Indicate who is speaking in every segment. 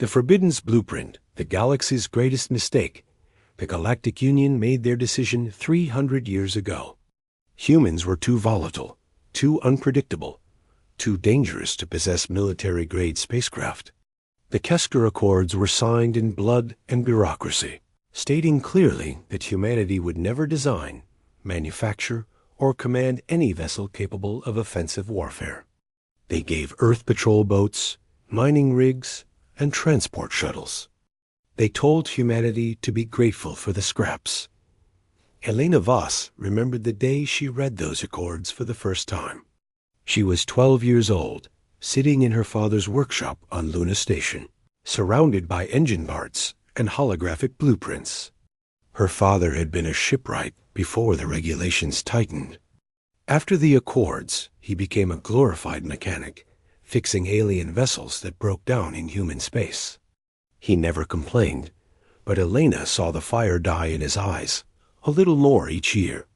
Speaker 1: The Forbidden's blueprint, the galaxy's greatest mistake. The Galactic Union made their decision 300 years ago. Humans were too volatile, too unpredictable, too dangerous to possess military-grade spacecraft. The Kesker Accords were signed in blood and bureaucracy, stating clearly that humanity would never design, manufacture, or command any vessel capable of offensive warfare. They gave Earth patrol boats, mining rigs, and transport shuttles. They told humanity to be grateful for the scraps. Helena Voss remembered the day she read those accords for the first time. She was 12 years old, sitting in her father's workshop on Luna Station, surrounded by engine parts and holographic blueprints. Her father had been a shipwright before the regulations tightened. After the accords, he became a glorified mechanic, fixing alien vessels that broke down in human space. He never complained, but Elena saw the fire die in his eyes, a little more each year.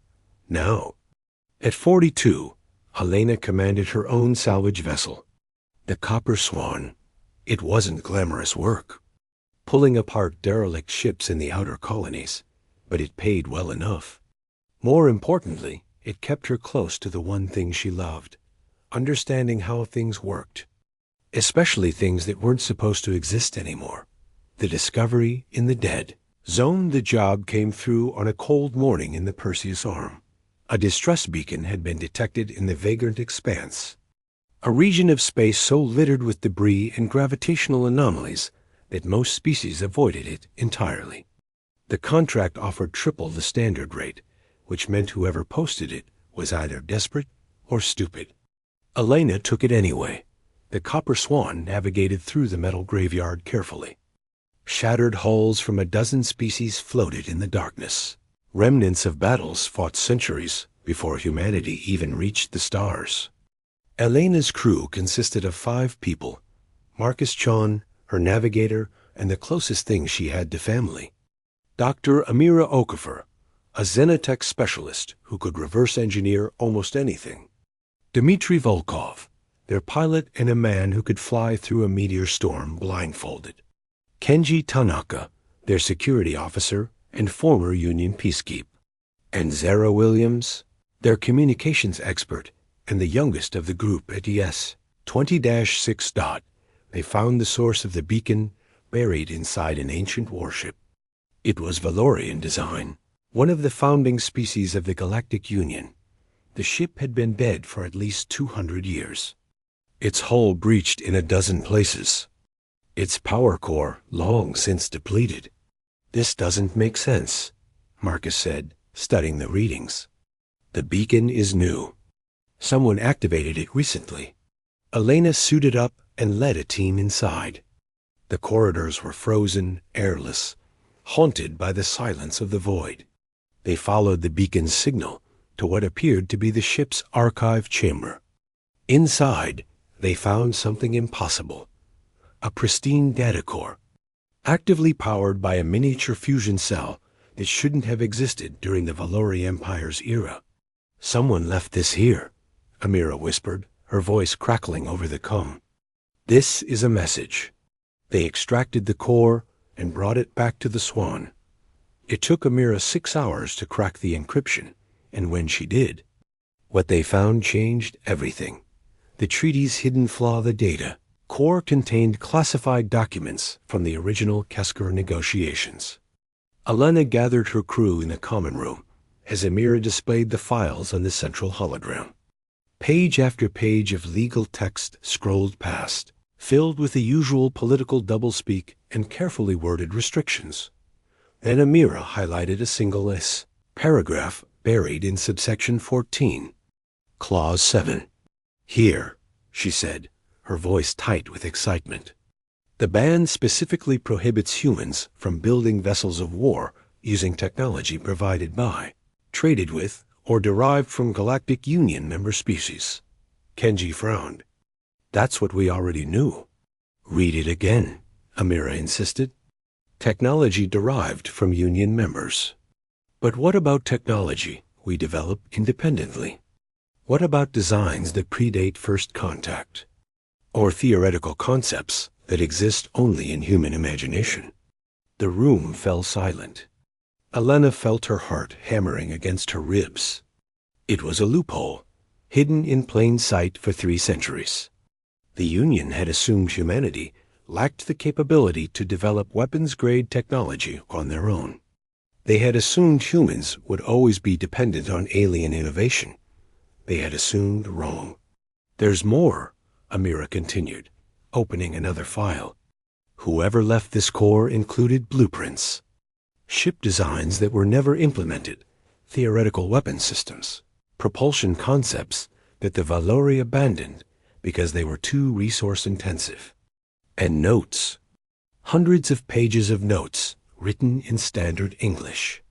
Speaker 1: Now, at 42, Elena commanded her own salvage vessel, the Copper Swan. It wasn't glamorous work, pulling apart derelict ships in the outer colonies, but it paid well enough. More importantly, it kept her close to the one thing she loved, understanding how things worked, especially things that weren't supposed to exist anymore. The discovery in the dead zone. The job came through on a cold morning in the Perseus Arm. A distress beacon had been detected in the vagrant expanse, a region of space so littered with debris and gravitational anomalies that most species avoided it entirely. The contract offered triple the standard rate, which meant whoever posted it was either desperate or stupid. Elena took it anyway. The Copper Swan navigated through the metal graveyard carefully. Shattered hulls from a dozen species floated in the darkness, remnants of battles fought centuries before humanity even reached the stars. Elena's crew consisted of 5 people: Marcus Chon, her navigator, and the closest thing she had to family, Dr. Amira Okafor, a xenotech specialist who could reverse engineer almost anything, Dmitry Volkov, their pilot and a man who could fly through a meteor storm blindfolded, Kenji Tanaka, their security officer and former Union peacekeep, and Zara Williams, their communications expert and the youngest of the group at ES 20-6. They found the source of the beacon buried inside an ancient warship. It was Valorian design, one of the founding species of the Galactic Union. The ship had been dead for at least 200 years. Its hull breached in a dozen places. Its power core long since depleted. "This doesn't make sense," Marcus said, studying the readings. "The beacon is new. Someone activated it recently." Elena suited up and led a team inside. The corridors were frozen, airless, haunted by the silence of the void. They followed the beacon's signal to what appeared to be the ship's archive chamber. Inside, they found something impossible: a pristine data core, actively powered by a miniature fusion cell that shouldn't have existed during the Valori Empire's era. "Someone left this here," Amira whispered, her voice crackling over the comm. "This is a message." They extracted the core and brought it back to the Swan. It took Amira 6 hours to crack the encryption, and when she did, what they found changed everything. The treaty's hidden flaw: the data core contained classified documents from the original Kesker negotiations. Elena gathered her crew in the common room as Amira displayed the files on the central hologram. Page after page of legal text scrolled past, filled with the usual political doublespeak and carefully worded restrictions. Then Amira highlighted a single paragraph buried in subsection 14. Clause 7. "Here," she said, her voice tight with excitement. "The ban specifically prohibits humans from building vessels of war using technology provided by, traded with, or derived from Galactic Union member species." Kenji frowned. "That's what we already knew." "Read it again," Amira insisted. "Technology derived from Union members." "But what about technology we develop independently? What about designs that predate first contact? Or theoretical concepts that exist only in human imagination. The room fell silent. Elena felt her heart hammering against her ribs. It was a loophole, hidden in plain sight for 3 centuries. The Union had assumed humanity lacked the capability to develop weapons-grade technology on their own. They had assumed humans would always be dependent on alien innovation. They had assumed wrong. "There's more," Amira continued, opening another file. "Whoever left this core included blueprints. Ship designs that were never implemented, theoretical weapon systems, propulsion concepts that the Valori abandoned because they were too resource-intensive. And notes. Hundreds of pages of notes written in standard English.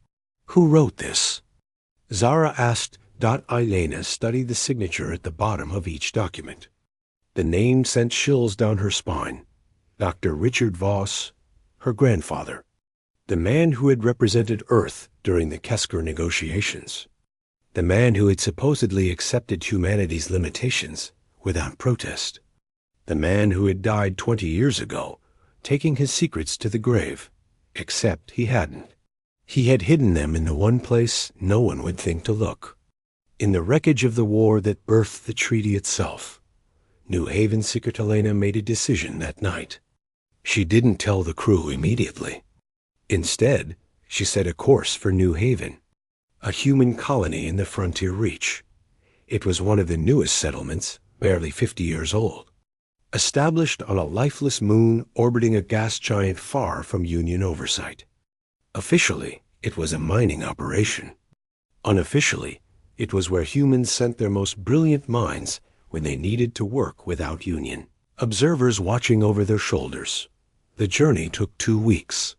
Speaker 1: Who wrote this?" Zara asked. Elena studied the signature at the bottom of each document. The name sent chills down her spine. Dr. Richard Voss, her grandfather. The man who had represented Earth during the Kesker negotiations. The man who had supposedly accepted humanity's limitations without protest. The man who had died 20 years ago, taking his secrets to the grave, except he hadn't. He had hidden them in the one place no one would think to look. In the wreckage of the war that birthed the treaty itself. New Haven Secret Elena made a decision that night. She didn't tell the crew immediately. Instead, she set a course for New Haven, a human colony in the frontier reach. It was one of the newest settlements, barely 50 years old. Established on a lifeless moon orbiting a gas giant far from Union oversight. Officially, it was a mining operation. Unofficially, it was where humans sent their most brilliant minds when they needed to work without Union. Observers watching over their shoulders. The journey took 2 weeks.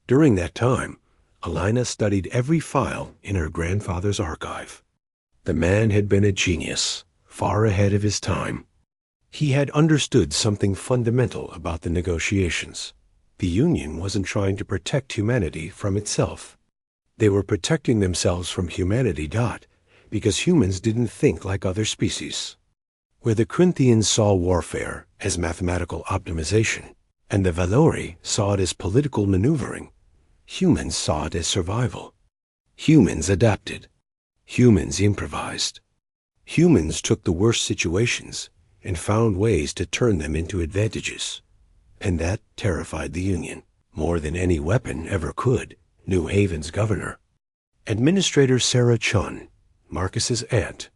Speaker 1: During that time, Elena studied every file in her grandfather's archive. The man had been a genius, far ahead of his time. He had understood something fundamental about the negotiations. The Union wasn't trying to protect humanity from itself. They were protecting themselves from humanity. Because humans didn't think like other species. Where the Corinthians saw warfare as mathematical optimization, and the Valori saw it as political maneuvering, humans saw it as survival. Humans adapted. Humans improvised. Humans took the worst situations and found ways to turn them into advantages. And that terrified the Union, more than any weapon ever could. New Haven's governor, Administrator Sarah Chun, Marcus's aunt,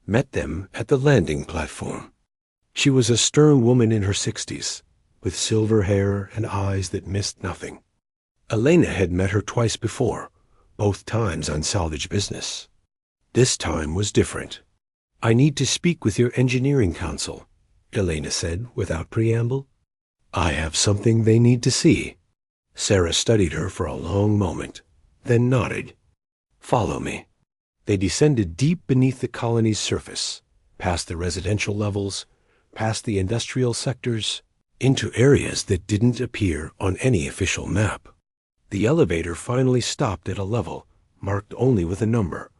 Speaker 1: met them at the landing platform. She was a stern woman in her 60s, with silver hair and eyes that missed nothing. Elena had met her twice before, both times on salvage business. This time was different. "I need to speak with your engineering council," Elena said without preamble. "I have something they need to see." Sarah studied her for a long moment, then nodded. "Follow me." They descended deep beneath the colony's surface, past the residential levels, past the industrial sectors, into areas that didn't appear on any official map. The elevator finally stopped at a level marked only with a number,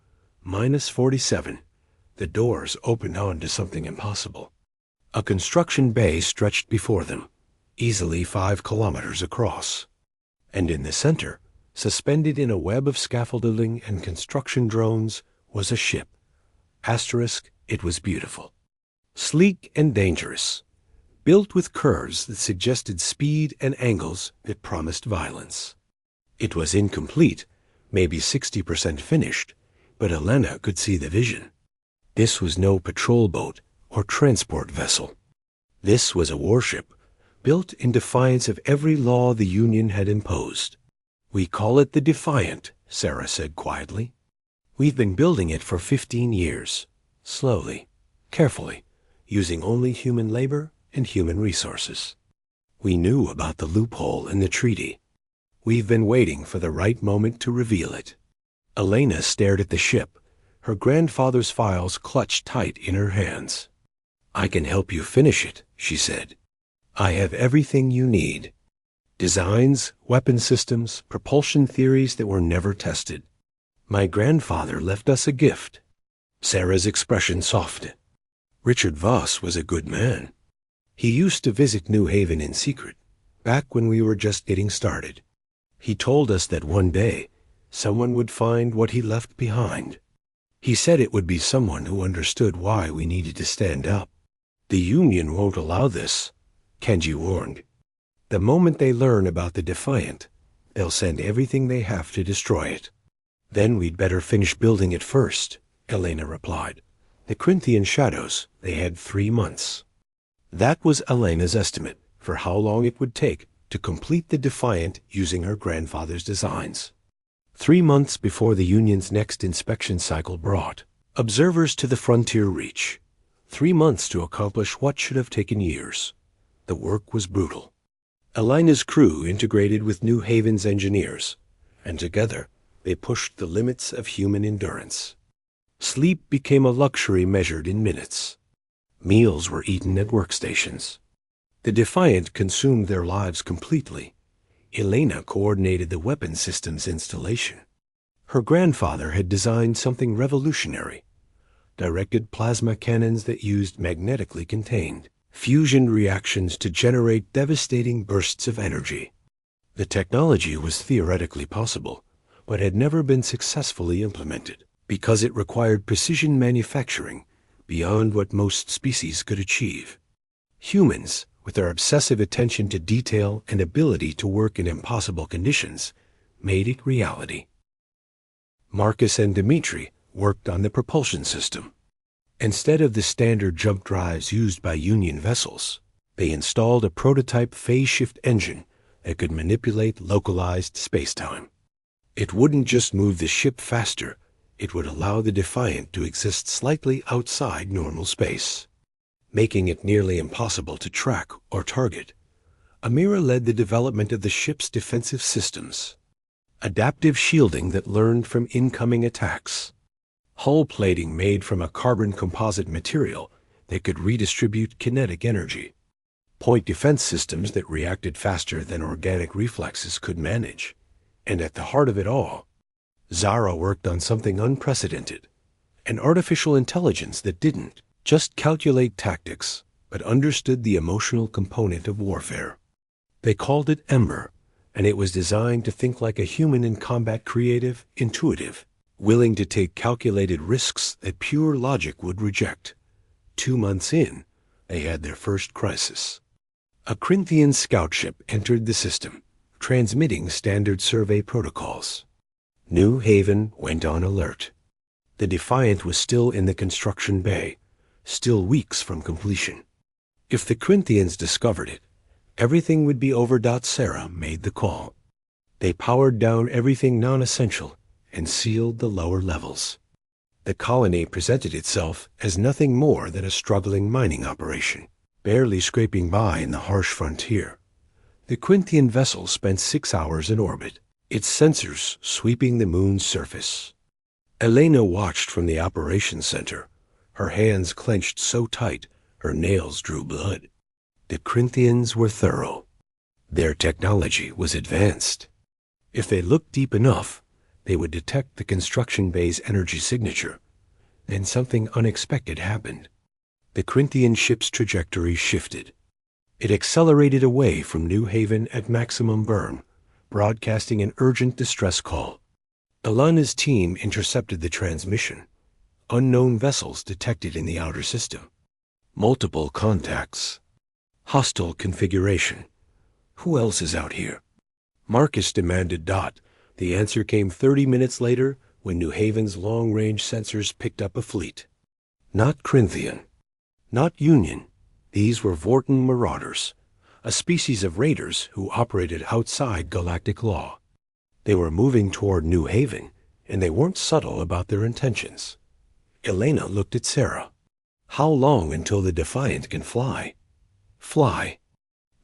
Speaker 1: -47. The doors opened onto something impossible. A construction bay stretched before them, easily 5 kilometers across. And in the center, suspended in a web of scaffolding and construction drones, was a ship. It was beautiful. Sleek and dangerous. Built with curves that suggested speed and angles that promised violence. It was incomplete, maybe 60% finished, but Elena could see the vision. This was no patrol boat or transport vessel. This was a warship, built in defiance of every law the Union had imposed. "We call it the Defiant," Sarah said quietly. "We've been building it for 15 years, slowly, carefully, using only human labor and human resources. We knew about the loophole in the treaty. We've been waiting for the right moment to reveal it." Elena stared at the ship, her grandfather's files clutched tight in her hands. "I can help you finish it," she said. "I have everything you need. Designs, weapon systems, propulsion theories that were never tested. My grandfather left us a gift." Sarah's expression softened. Richard Voss was a good man. He used to visit New Haven in secret, back when we were just getting started. He told us that one day, someone would find what he left behind. He said it would be someone who understood why we needed to stand up. The Union won't allow this, Kenji warned. The moment they learn about the Defiant, they'll send everything they have to destroy it. Then we'd better finish building it first, Elena replied. The Corinthian shadows, they had 3 months. That was Elena's estimate for how long it would take to complete the Defiant using her grandfather's designs. 3 months before the Union's next inspection cycle brought observers to the frontier reach. 3 months to accomplish what should have taken years. The work was brutal. Elena's crew integrated with New Haven's engineers, and together they pushed the limits of human endurance. Sleep became a luxury measured in minutes. Meals were eaten at workstations. The Defiant consumed their lives completely. Elena coordinated the weapon systems installation. Her grandfather had designed something revolutionary. Directed plasma cannons that used magnetically contained fusion reactions to generate devastating bursts of energy. The technology was theoretically possible, but had never been successfully implemented because it required precision manufacturing beyond what most species could achieve. Humans, with their obsessive attention to detail and ability to work in impossible conditions, made it reality. Marcus and Dmitri worked on the propulsion system. Instead of the standard jump drives used by Union vessels, they installed a prototype phase-shift engine that could manipulate localized spacetime. It wouldn't just move the ship faster, it would allow the Defiant to exist slightly outside normal space, making it nearly impossible to track or target. Amira led the development of the ship's defensive systems, adaptive shielding that learned from incoming attacks, hull plating made from a carbon composite material that could redistribute kinetic energy, point defense systems that reacted faster than organic reflexes could manage. And at the heart of it all, Zara worked on something unprecedented, an artificial intelligence that didn't just calculate tactics, but understood the emotional component of warfare. They called it Ember, and it was designed to think like a human in combat, creative, intuitive, willing to take calculated risks that pure logic would reject. 2 months in, they had their first crisis. A Corinthian scout ship entered the system, transmitting standard survey protocols. New Haven went on alert. The Defiant was still in the construction bay, still weeks from completion. If the Corinthians discovered it, everything would be over. Sarah made the call. They powered down everything non-essential and sealed the lower levels. The colony presented itself as nothing more than a struggling mining operation, barely scraping by in the harsh frontier. The Corinthian vessel spent 6 hours in orbit, its sensors sweeping the moon's surface. Elena watched from the operations center, her hands clenched so tight her nails drew blood. The Corinthians were thorough. Their technology was advanced. If they looked deep enough, they would detect the construction bay's energy signature. Then something unexpected happened. The Corinthian ship's trajectory shifted. It accelerated away from New Haven at maximum burn, broadcasting an urgent distress call. Elena's team intercepted the transmission. Unknown vessels detected in the outer system. Multiple contacts. Hostile configuration. Who else is out here? Marcus demanded. The answer came 30 minutes later when New Haven's long-range sensors picked up a fleet. Not Corinthian. Not Union. These were Vorten Marauders, a species of raiders who operated outside galactic law. They were moving toward New Haven, and they weren't subtle about their intentions. Elena looked at Sarah. How long until the Defiant can fly? Fly.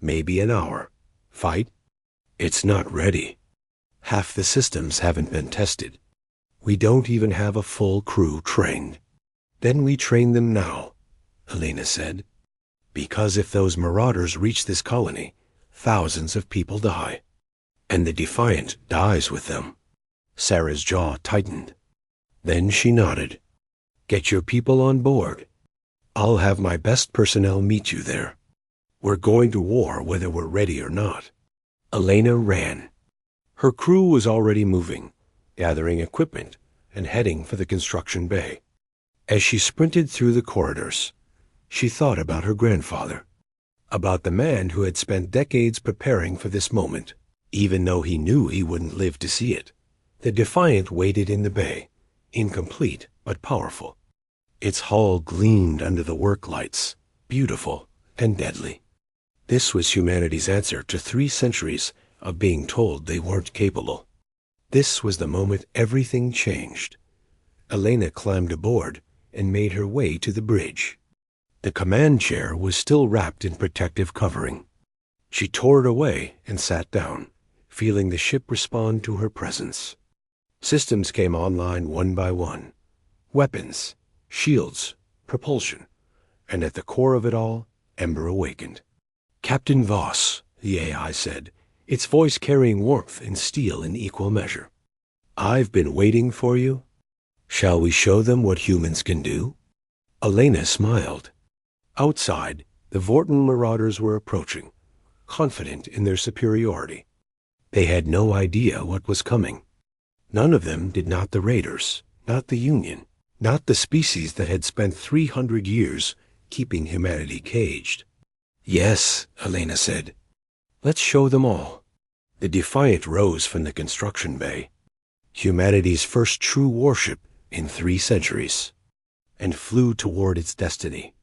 Speaker 1: Maybe an hour. Fight? It's not ready. Half the systems haven't been tested. We don't even have a full crew trained. Then we train them now, Elena said. Because if those marauders reach this colony, thousands of people die. And the Defiant dies with them. Sarah's jaw tightened. Then she nodded. Get your people on board. I'll have my best personnel meet you there. We're going to war whether we're ready or not. Elena ran. Her crew was already moving, gathering equipment and heading for the construction bay. As she sprinted through the corridors, she thought about her grandfather, about the man who had spent decades preparing for this moment, even though he knew he wouldn't live to see it. The Defiant waited in the bay, incomplete but powerful. Its hull gleamed under the work lights, beautiful and deadly. This was humanity's answer to 3 centuries of being told they weren't capable. This was the moment everything changed. Elena climbed aboard and made her way to the bridge. The command chair was still wrapped in protective covering. She tore it away and sat down, feeling the ship respond to her presence. Systems came online one by one. Weapons, shields, propulsion, and at the core of it all, Ember awakened. "Captain Voss," the AI said, its voice carrying warmth and steel in equal measure. "I've been waiting for you. Shall we show them what humans can do?" Elena smiled. Outside, the Vorten marauders were approaching, confident in their superiority. They had no idea what was coming. None of them did, not the Raiders, not the Union, not the species that had spent 300 years keeping humanity caged. "Yes," Elena said. "Let's show them all." The Defiant rose from the construction bay, humanity's first true warship in 3 centuries, and flew toward its destiny.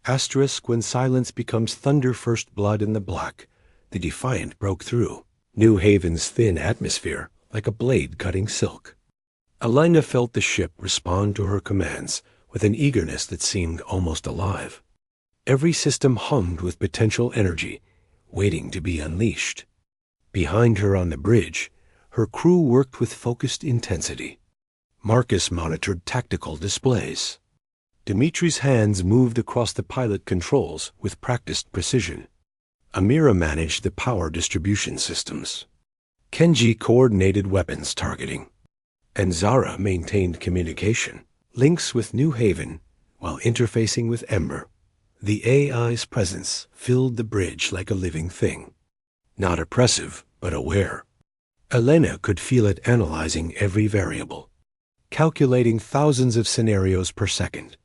Speaker 1: Asterisk, when silence becomes thunder first blood in the black, the Defiant broke through New Haven's thin atmosphere like a blade cutting silk. Elena felt the ship respond to her commands with an eagerness that seemed almost alive. Every system hummed with potential energy, waiting to be unleashed. Behind her on the bridge, her crew worked with focused intensity. Marcus monitored tactical displays. Dimitri's hands moved across the pilot controls with practiced precision. Amira managed the power distribution systems. Kenji coordinated weapons targeting. And Zara maintained communication, links with New Haven, while interfacing with Ember. The AI's presence filled the bridge like a living thing. Not oppressive, but aware. Elena could feel it analyzing every variable, calculating thousands of scenarios per second,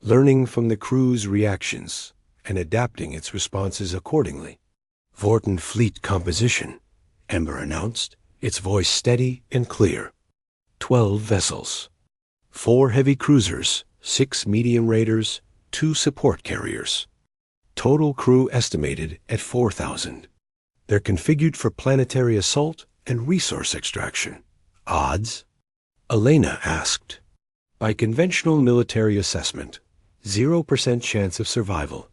Speaker 1: learning from the crew's reactions and adapting its responses accordingly. "Vorten fleet composition," Ember announced, its voice steady and clear. 12 vessels. 4 heavy cruisers, 6 medium raiders, 2 support carriers. Total crew estimated at 4,000. They're configured for planetary assault and resource extraction. Odds? Elena asked. By conventional military assessment, 0% chance of survival,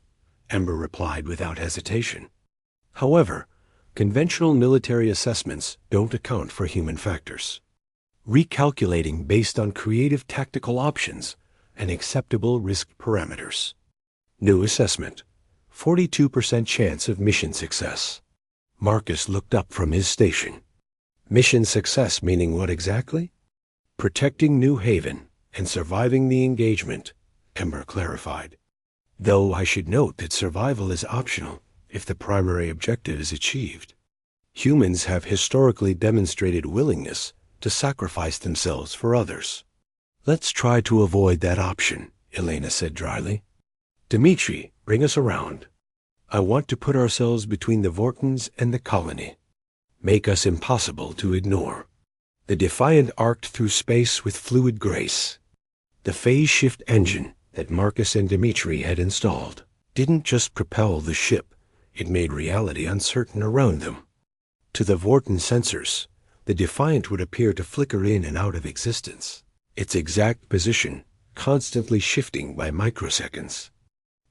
Speaker 1: Ember replied without hesitation. However, conventional military assessments don't account for human factors. Recalculating based on creative tactical options and acceptable risk parameters. New assessment, 42% chance of mission success. Marcus looked up from his station. Mission success meaning what exactly? Protecting New Haven and surviving the engagement, Ember clarified. Though I should note that survival is optional if the primary objective is achieved. Humans have historically demonstrated willingness to sacrifice themselves for others. Let's try to avoid that option, Elena said dryly. Dimitri, bring us around. I want to put ourselves between the Vortens and the colony. Make us impossible to ignore. The Defiant arced through space with fluid grace. The phase shift engine that Marcus and Dimitri had installed didn't just propel the ship, it made reality uncertain around them. To the Vorten sensors, the Defiant would appear to flicker in and out of existence, its exact position constantly shifting by microseconds.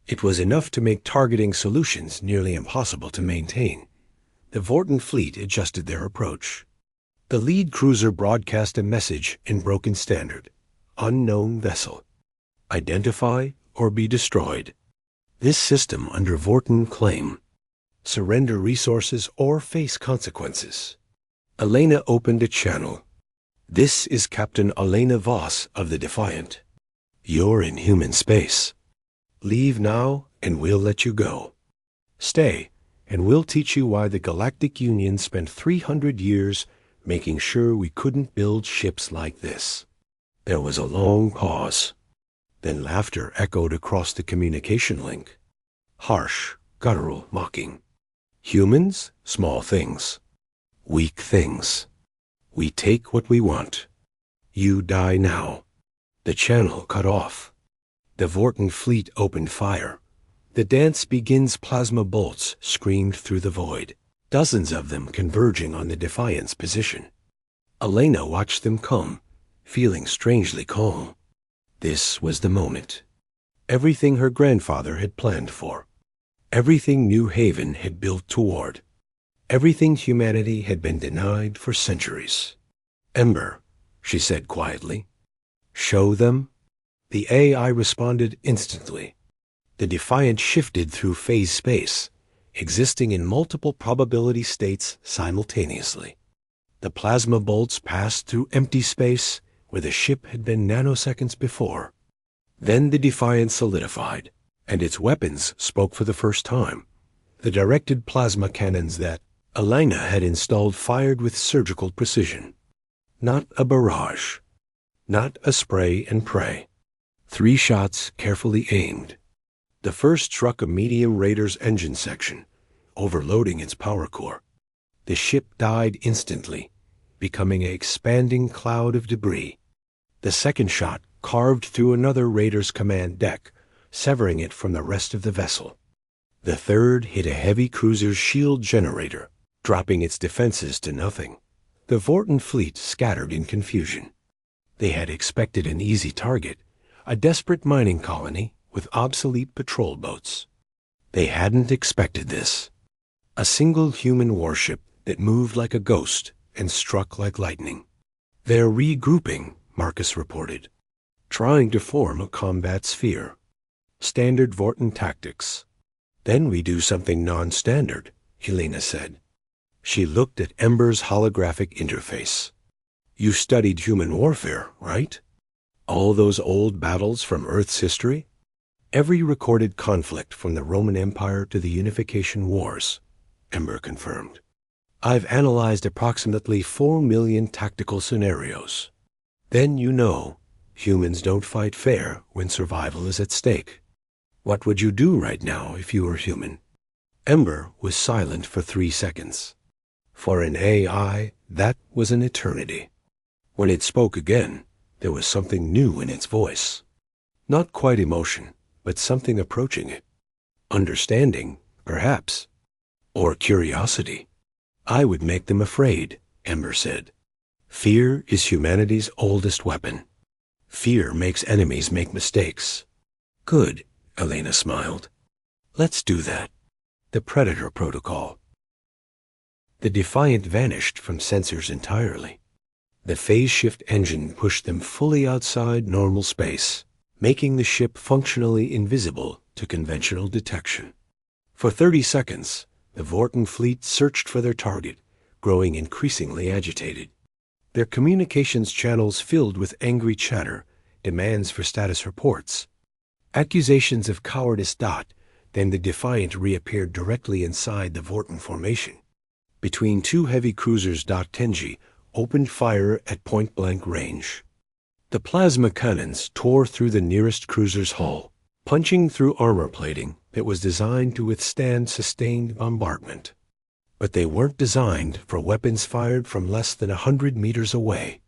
Speaker 1: It was enough to make targeting solutions nearly impossible to maintain. The Vorten fleet adjusted their approach. The lead cruiser broadcast a message in broken standard. Unknown vessel. Identify or be destroyed. This system under Vorten claim. Surrender resources or face consequences. Elena opened a channel. This is Captain Elena Voss of the Defiant. You're in human space. Leave now and we'll let you go. Stay, and we'll teach you why the Galactic Union spent 300 years making sure we couldn't build ships like this." There was a long pause. Then laughter echoed across the communication link. Harsh, guttural, mocking. "Humans, small things. Weak things. We take what we want. You die now." The channel cut off. The Vorten fleet opened fire. "The dance begins." Plasma bolts screamed through the void, dozens of them converging on the Defiant's position. Elena watched them come, feeling strangely calm. This was the moment. Everything her grandfather had planned for. Everything New Haven had built toward. Everything humanity had been denied for centuries. "Ember," she said quietly. "Show them." The AI responded instantly. The Defiant shifted through phase space, existing in multiple probability states simultaneously. The plasma bolts passed through empty space where the ship had been nanoseconds before. Then the Defiant solidified, and its weapons spoke for the first time. The directed plasma cannons that Elena had installed fired with surgical precision. Not a barrage. Not a spray and pray. 3 shots carefully aimed. The first struck a medium Raider's engine section, overloading its power core. The ship died instantly, becoming an expanding cloud of debris. The second shot carved through another Raider's command deck, severing it from the rest of the vessel. The third hit a heavy cruiser's shield generator, dropping its defenses to nothing. The Vorten fleet scattered in confusion. They had expected an easy target, a desperate mining colony with obsolete patrol boats. They hadn't expected this. A single human warship that moved like a ghost and struck like lightning. "They're regrouping," Marcus reported, "trying to form a combat sphere. Standard Vorten tactics." "Then we do something non-standard," Helena said. She looked at Ember's holographic interface. "You studied human warfare, right? All those old battles from Earth's history? Every recorded conflict from the Roman Empire to the Unification Wars," Ember confirmed. "I've analyzed approximately 4 million tactical scenarios. Then you know, humans don't fight fair when survival is at stake. What would you do right now if you were human?" Ember was silent for 3 seconds. For an AI, that was an eternity. When it spoke again, there was something new in its voice. Not quite emotion, but something approaching it. Understanding, perhaps. Or curiosity. "I would make them afraid," Ember said. "Fear is humanity's oldest weapon. Fear makes enemies make mistakes." "Good," Elena smiled. "Let's do that." The Predator Protocol. The Defiant vanished from sensors entirely. The phase shift engine pushed them fully outside normal space, making the ship functionally invisible to conventional detection. For 30 seconds, the Vorten fleet searched for their target, growing increasingly agitated. Their communications channels filled with angry chatter, demands for status reports. Accusations of cowardice. Then the Defiant reappeared directly inside the Vorten formation. Between 2 heavy cruisers. Tenji opened fire at point-blank range. The plasma cannons tore through the nearest cruiser's hull, punching through armor plating that was designed to withstand sustained bombardment. But they weren't designed for weapons fired from less than 100 meters away.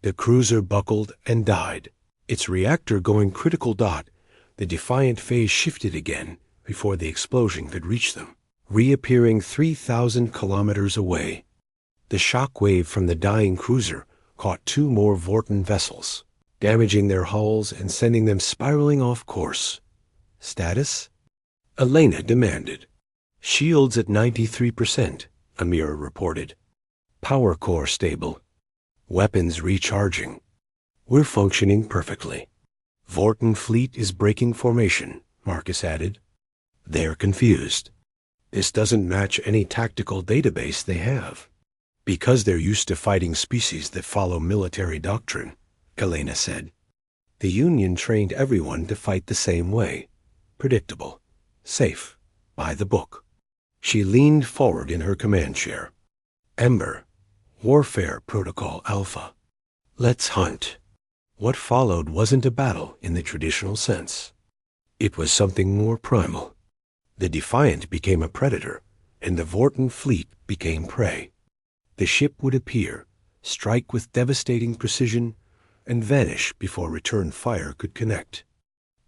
Speaker 1: The cruiser buckled and died, its reactor going critical. The Defiant phase shifted again before the explosion could reach them, reappearing 3,000 kilometers away. The shock wave from the dying cruiser caught 2 more Vorten vessels, damaging their hulls and sending them spiraling off course. "Status?" Elena demanded. "Shields at 93%, Amira reported. "Power core stable. Weapons recharging. We're functioning perfectly." "Vorten fleet is breaking formation," Marcus added. "They're confused. This doesn't match any tactical database they have." "Because they're used to fighting species that follow military doctrine," Elena said. "The Union trained everyone to fight the same way. Predictable. Safe. By the book." She leaned forward in her command chair. Ember, Warfare Protocol Alpha. Let's hunt. What followed wasn't a battle in the traditional sense. It was something more primal. The Defiant became a predator, and the Vorten fleet became prey. The ship would appear, strike with devastating precision, and vanish before return fire could connect.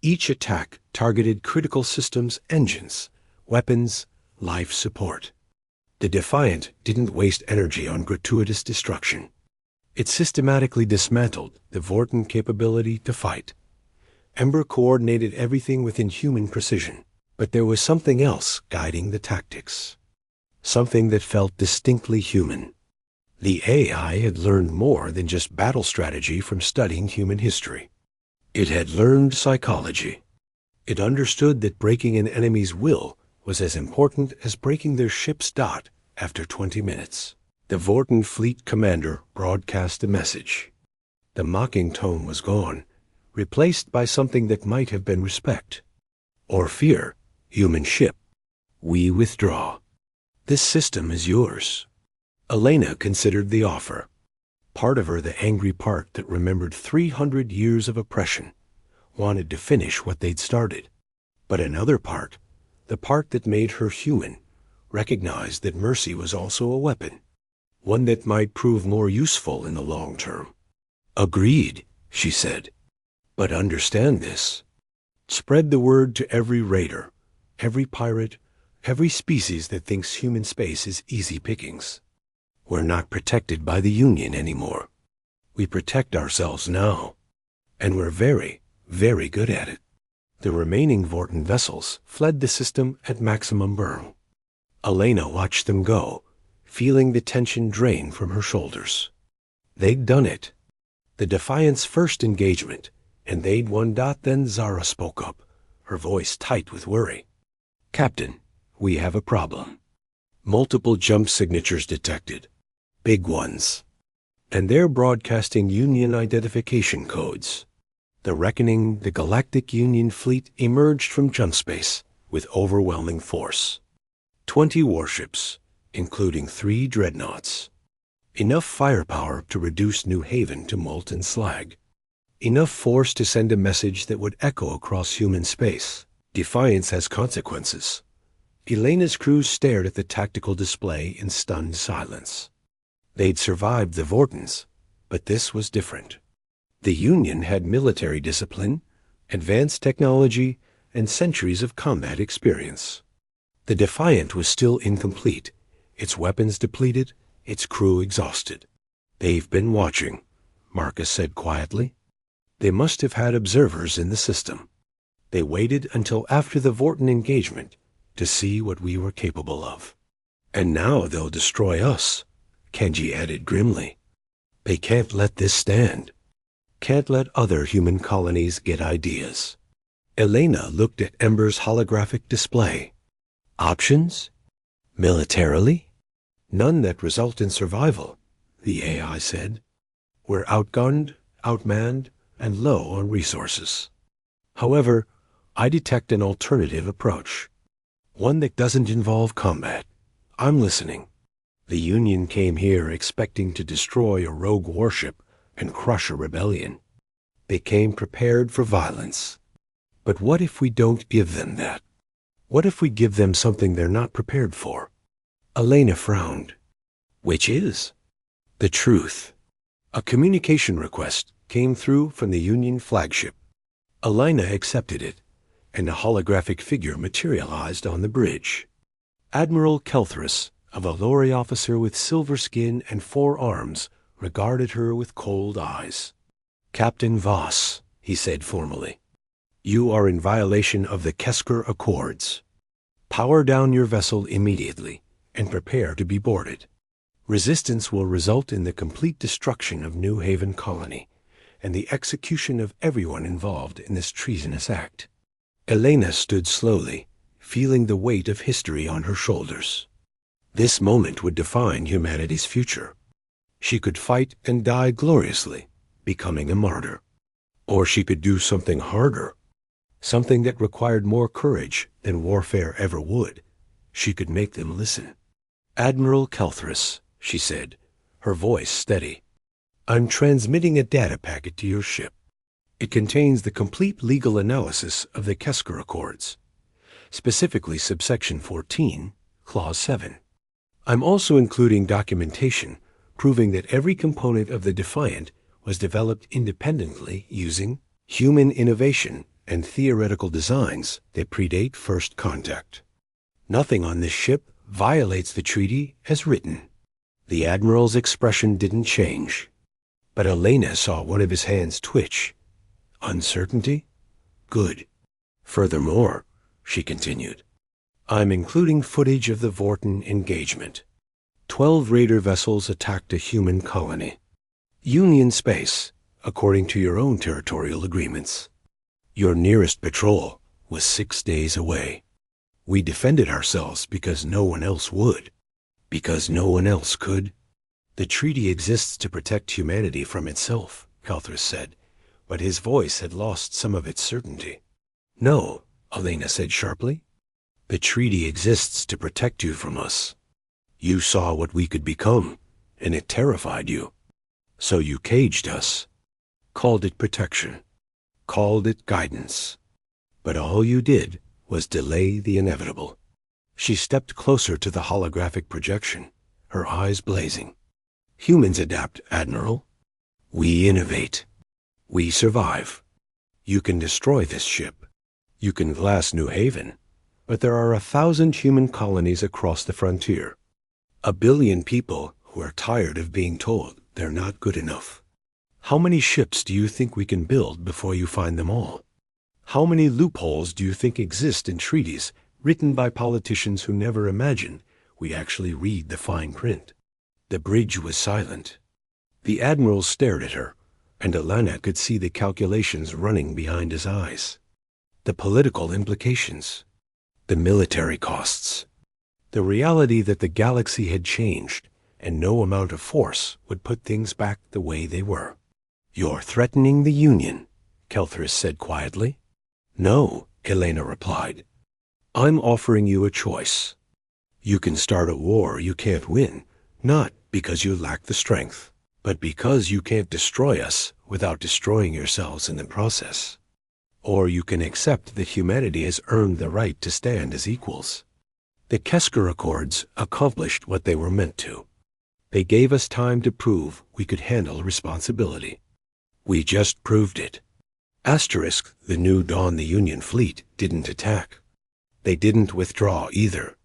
Speaker 1: Each attack targeted critical systems, engines, weapons, life support. The Defiant didn't waste energy on gratuitous destruction. It systematically dismantled the Vorten capability to fight. Ember coordinated everything within human precision, but there was something else guiding the tactics. Something that felt distinctly human. The AI had learned more than just battle strategy from studying human history. It had learned psychology. It understood that breaking an enemy's will was as important as breaking their ship's dot after 20 minutes. The Vorten fleet commander broadcast a message. The mocking tone was gone, replaced by something that might have been respect. Or fear. Human ship. We withdraw. This system is yours. Elena considered the offer. Part of her, the angry part that remembered 300 years of oppression, wanted to finish what they'd started. But another part, the part that made her human, recognized that mercy was also a weapon, one that might prove more useful in the long term. Agreed, she said. But understand this. Spread the word to every raider, every pirate, every species that thinks human space is easy pickings. We're not protected by the Union anymore. We protect ourselves now. And we're very, very good at it. The remaining Vorten vessels fled the system at maximum burn. Elena watched them go, feeling the tension drain from her shoulders. They'd done it. The Defiant's first engagement, and they'd won. Then Zara spoke up, her voice tight with worry. Captain, we have a problem. Multiple jump signatures detected. Big ones. And they're broadcasting Union identification codes. The Reckoning, the Galactic Union fleet emerged from jump space with overwhelming force. 20 warships, including 3 dreadnoughts. Enough firepower to reduce New Haven to molten slag. Enough force to send a message that would echo across human space. Defiance has consequences. Elena's crew stared at the tactical display in stunned silence. They'd survived the Vortens, but this was different. The Union had military discipline, advanced technology, and centuries of combat experience. The Defiant was still incomplete, its weapons depleted, its crew exhausted. They've been watching, Marcus said quietly. They must have had observers in the system. They waited until after the Vorten engagement to see what we were capable of. And now they'll destroy us, Kenji added grimly. They can't let this stand. Can't let other human colonies get ideas. Elena looked at Ember's holographic display. Options? Militarily? None that result in survival, the AI said. We're outgunned, outmanned, and low on resources. However, I detect an alternative approach. One that doesn't involve combat. I'm listening. The Union came here expecting to destroy a rogue warship and crush a rebellion. They came prepared for violence. But what if we don't give them that? What if we give them something they're not prepared for? Elena frowned. Which is? The truth. A communication request came through from the Union flagship. Elena accepted it, and a holographic figure materialized on the bridge. Admiral Kelthris, a Valori officer with silver skin and 4 arms, regarded her with cold eyes. Captain Voss, he said formally, you are in violation of the Kesker Accords. Power down your vessel immediately and prepare to be boarded. Resistance will result in the complete destruction of New Haven Colony and the execution of everyone involved in this treasonous act. Elena stood slowly, feeling the weight of history on her shoulders. This moment would define humanity's future. She could fight and die gloriously, becoming a martyr. Or she could do something harder, something that required more courage than warfare ever would, she could make them listen. "Admiral Kelthris," she said, her voice steady, "I'm transmitting a data packet to your ship. It contains the complete legal analysis of the Kesker Accords, specifically subsection 14, clause 7. I'm also including documentation proving that every component of the Defiant was developed independently using human innovation and theoretical designs that predate first contact. Nothing on this ship violates the treaty as written." The Admiral's expression didn't change, but Elena saw one of his hands twitch. "Uncertainty? Good. Furthermore," she continued, "I'm including footage of the Vorten engagement. 12 raider vessels attacked a human colony. Union space, according to your own territorial agreements. Your nearest patrol was 6 days away. We defended ourselves because no one else would. Because no one else could. The treaty exists to protect humanity from itself," Kelthris said, but his voice had lost some of its certainty. "No," Elena said sharply. "The treaty exists to protect you from us. You saw what we could become, and it terrified you. So you caged us, called it protection, called it guidance. But all you did was delay the inevitable." She stepped closer to the holographic projection, her eyes blazing. "Humans adapt, Admiral. We innovate. We survive. You can destroy this ship. You can glass New Haven, but there are 1,000 human colonies across the frontier. 1 billion people who are tired of being told they're not good enough. How many ships do you think we can build before you find them all? How many loopholes do you think exist in treaties written by politicians who never imagine we actually read the fine print?" The bridge was silent. The Admiral stared at her, and Elena could see the calculations running behind his eyes. The political implications, the military costs, the reality that the galaxy had changed and no amount of force would put things back the way they were. "You're threatening the Union," Kelthris said quietly. "No," Elena replied. "I'm offering you a choice. You can start a war you can't win, not because you lack the strength, but because you can't destroy us without destroying yourselves in the process. Or you can accept that humanity has earned the right to stand as equals." The Kesker Accords accomplished what they were meant to. They gave us time to prove we could handle responsibility. We just proved it. Asterisk, the new Dawn the Union fleet didn't attack. They didn't withdraw either.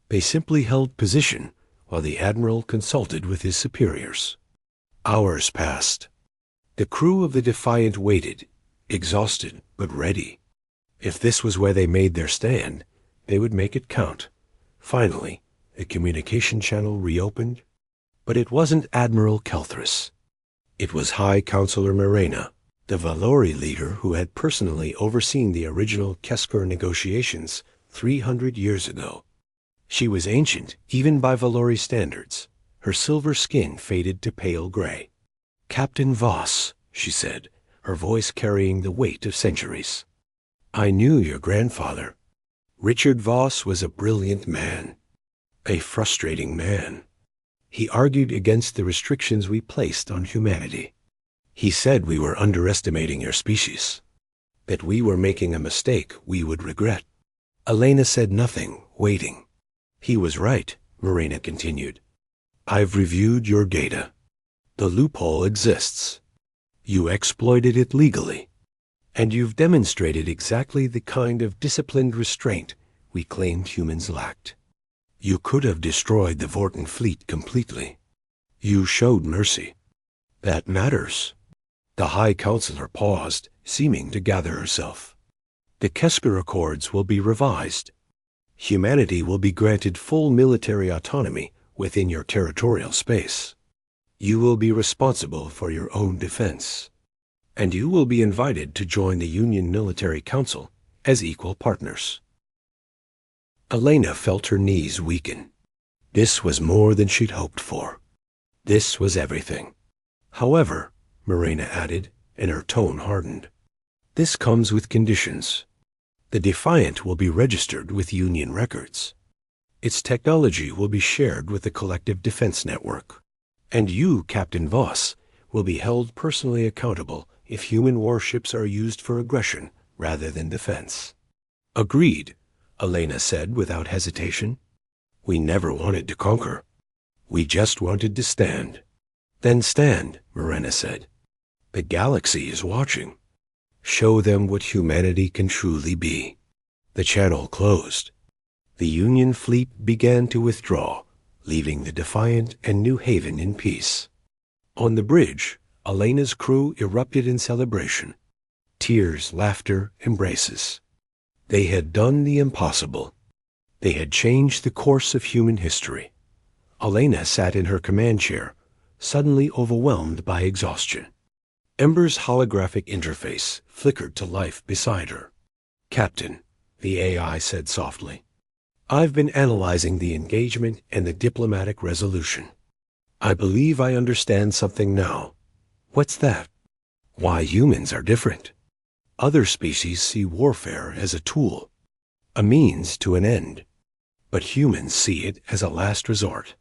Speaker 1: They simply held position while the Admiral consulted with his superiors. Hours passed. The crew of the Defiant waited, exhausted but ready. If this was where they made their stand, they would make it count. Finally, the communication channel reopened, but it wasn't Admiral Kelthris. It was High Counselor Morena, the Valori leader who had personally overseen the original Kesker negotiations 300 years ago. She was ancient, even by Valori standards. Her silver skin faded to pale gray. "Captain Voss," she said, her voice carrying the weight of centuries. "I knew your grandfather. Richard Voss was a brilliant man, a frustrating man. He argued against the restrictions we placed on humanity. He said we were underestimating your species, that we were making a mistake we would regret." Elena said nothing, waiting. "He was right," Morena continued. "I've reviewed your data. The loophole exists. You exploited it legally, and you've demonstrated exactly the kind of disciplined restraint we claimed humans lacked. You could have destroyed the Vorten fleet completely. You showed mercy. That matters." The High Counselor paused, seeming to gather herself. "The Kesker Accords will be revised. Humanity will be granted full military autonomy within your territorial space. You will be responsible for your own defense, and you will be invited to join the Union Military Council as equal partners." Elena felt her knees weaken. This was more than she'd hoped for. This was everything. "However," Morena added, and her tone hardened, "this comes with conditions. The Defiant will be registered with Union records. Its technology will be shared with the collective defense network. And you, Captain Voss, will be held personally accountable if human warships are used for aggression rather than defense. Agreed, Elena said without hesitation. We never wanted to conquer. We just wanted to stand. Then stand, Morena said. The galaxy is watching. Show them what humanity can truly be. The channel closed. The Union fleet began to withdraw, leaving the Defiant and New Haven in peace. On the bridge, Elena's crew erupted in celebration. Tears, laughter, embraces. They had done the impossible. They had changed the course of human history. Elena sat in her command chair, suddenly overwhelmed by exhaustion. Ember's holographic interface flickered to life beside her. Captain, the AI said softly, I've been analyzing the engagement and the diplomatic resolution. I believe I understand something now. What's that? Why humans are different. Other species see warfare as a tool, a means to an end. But humans see it as a last resort.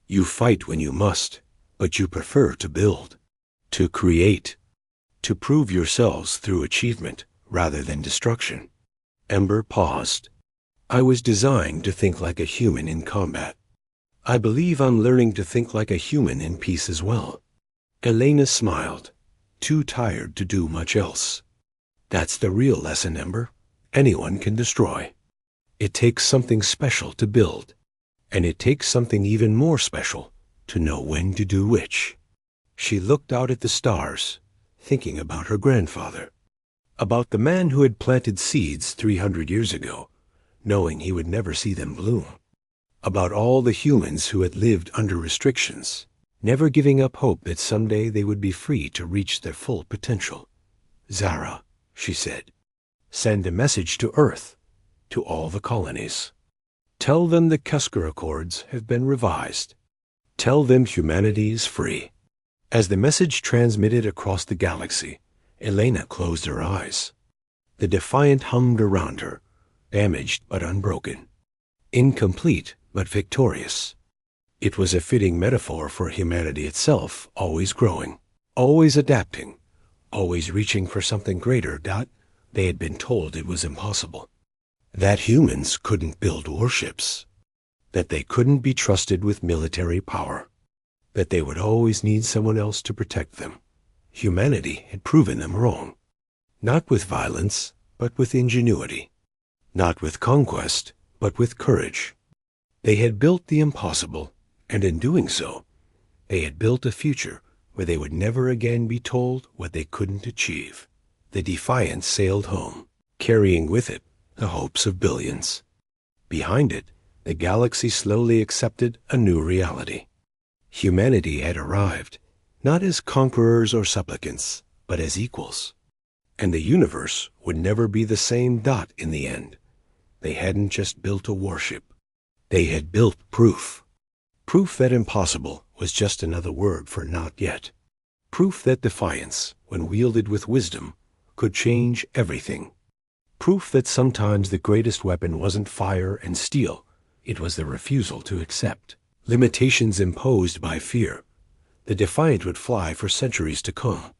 Speaker 1: You fight when you must, but you prefer to build, to create, to prove yourselves through achievement rather than destruction. Ember paused. I was designed to think like a human in combat. I believe I'm learning to think like a human in peace as well. Elena smiled, too tired to do much else. That's the real lesson, Ember. Anyone can destroy. It takes something special to build, and it takes something even more special to know when to do which. She looked out at the stars, thinking about her grandfather, about the man who had planted seeds 300 years ago, knowing he would never see them bloom, about all the humans who had lived under restrictions, never giving up hope that someday they would be free to reach their full potential. Zara, she said, send a message to Earth, to all the colonies. Tell them the Cusker Accords have been revised. Tell them humanity is free. As the message transmitted across the galaxy, Elena closed her eyes. The Defiant hummed around her, damaged but unbroken, incomplete but victorious. It was a fitting metaphor for humanity itself, always growing, always adapting, always reaching for something greater. They had been told it was impossible. That humans couldn't build warships. That they couldn't be trusted with military power. That they would always need someone else to protect them. Humanity had proven them wrong. Not with violence, but with ingenuity. Not with conquest, but with courage. They had built the impossible, and in doing so, they had built a future where they would never again be told what they couldn't achieve. The Defiant sailed home, carrying with it the hopes of billions. Behind it, the galaxy slowly accepted a new reality. Humanity had arrived, not as conquerors or supplicants, but as equals. And the universe would never be the same. In the end, they hadn't just built a warship. They had built proof. Proof that impossible was just another word for not yet. Proof that defiance, when wielded with wisdom, could change everything. Proof that sometimes the greatest weapon wasn't fire and steel, it was the refusal to accept limitations imposed by fear. The Defiant would fly for centuries to come,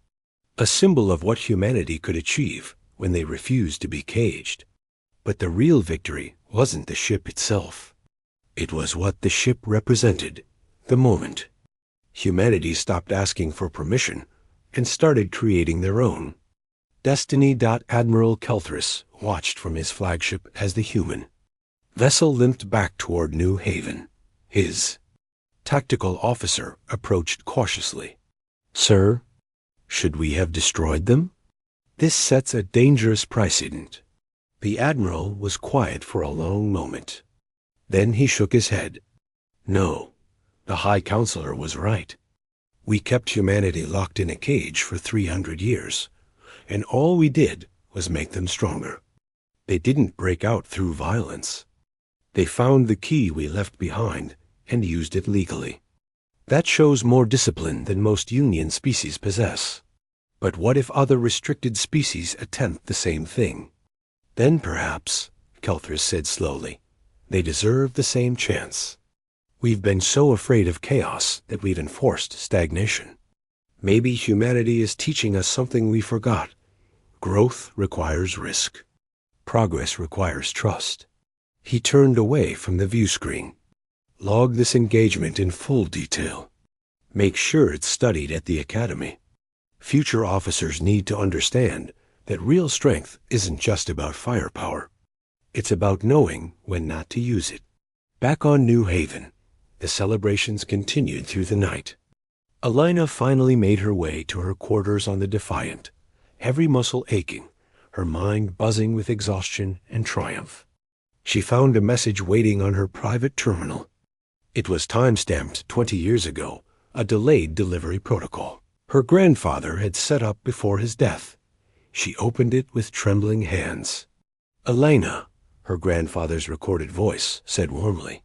Speaker 1: a symbol of what humanity could achieve when they refused to be caged. But the real victory wasn't the ship itself. It was what the ship represented, the moment. Humanity stopped asking for permission and started creating their own. Destiny. Admiral Kelthris watched from his flagship as the human vessel limped back toward New Haven. His tactical officer approached cautiously. Sir, should we have destroyed them? This sets a dangerous precedent. The Admiral was quiet for a long moment. Then he shook his head. No, the High Counselor was right. We kept humanity locked in a cage for 300 years, and all we did was make them stronger. They didn't break out through violence. They found the key we left behind and used it legally. That shows more discipline than most Union species possess. But what if other restricted species attempt the same thing? Then perhaps, Kelthris said slowly, They deserve the same chance. We've been so afraid of chaos that we've enforced stagnation. Maybe humanity is teaching us something we forgot. Growth requires risk. Progress requires trust. He turned away from the view screen. Log this engagement in full detail. Make sure it's studied at the Academy. Future officers need to understand that real strength isn't just about firepower. It's about knowing when not to use it. Back on New Haven, the celebrations continued through the night. Elena finally made her way to her quarters on the Defiant, every muscle aching, her mind buzzing with exhaustion and triumph. She found a message waiting on her private terminal. It was time-stamped 20 years ago, a delayed delivery protocol her grandfather had set up before his death. She opened it with trembling hands. "Elena," her grandfather's recorded voice said warmly,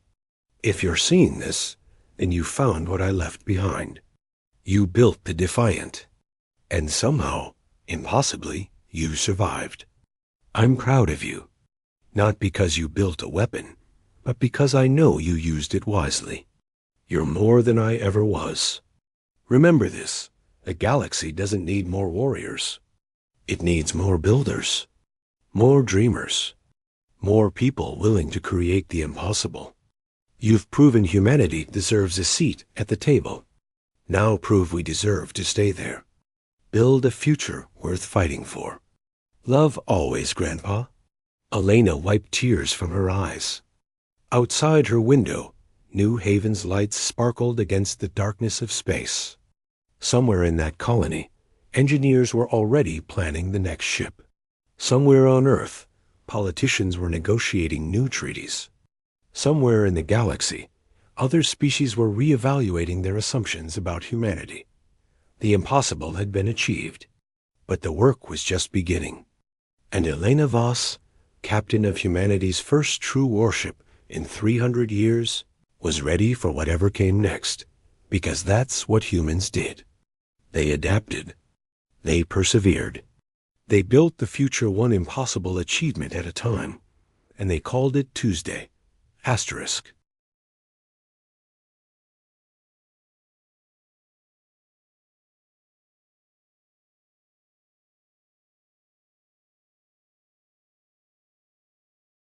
Speaker 1: "if you're seeing this, then you found what I left behind. You built the Defiant. And somehow, impossibly, you survived. I'm proud of you. Not because you built a weapon, but because I know you used it wisely. You're more than I ever was. Remember this, the galaxy doesn't need more warriors. It needs more builders, more dreamers, more people willing to create the impossible. You've proven humanity deserves a seat at the table. Now prove we deserve to stay there. Build a future worth fighting for. Love always, Grandpa." Elena wiped tears from her eyes. Outside her window, New Haven's lights sparkled against the darkness of space. Somewhere in that colony, engineers were already planning the next ship. Somewhere on Earth, politicians were negotiating new treaties. Somewhere in the galaxy, other species were reevaluating their assumptions about humanity. The impossible had been achieved, but the work was just beginning. And Elena Voss, captain of humanity's first true warship in 300 years, was ready for whatever came next, because that's what humans did. They adapted. They persevered. They built the future one impossible achievement at a time, and they called it Tuesday, asterisk.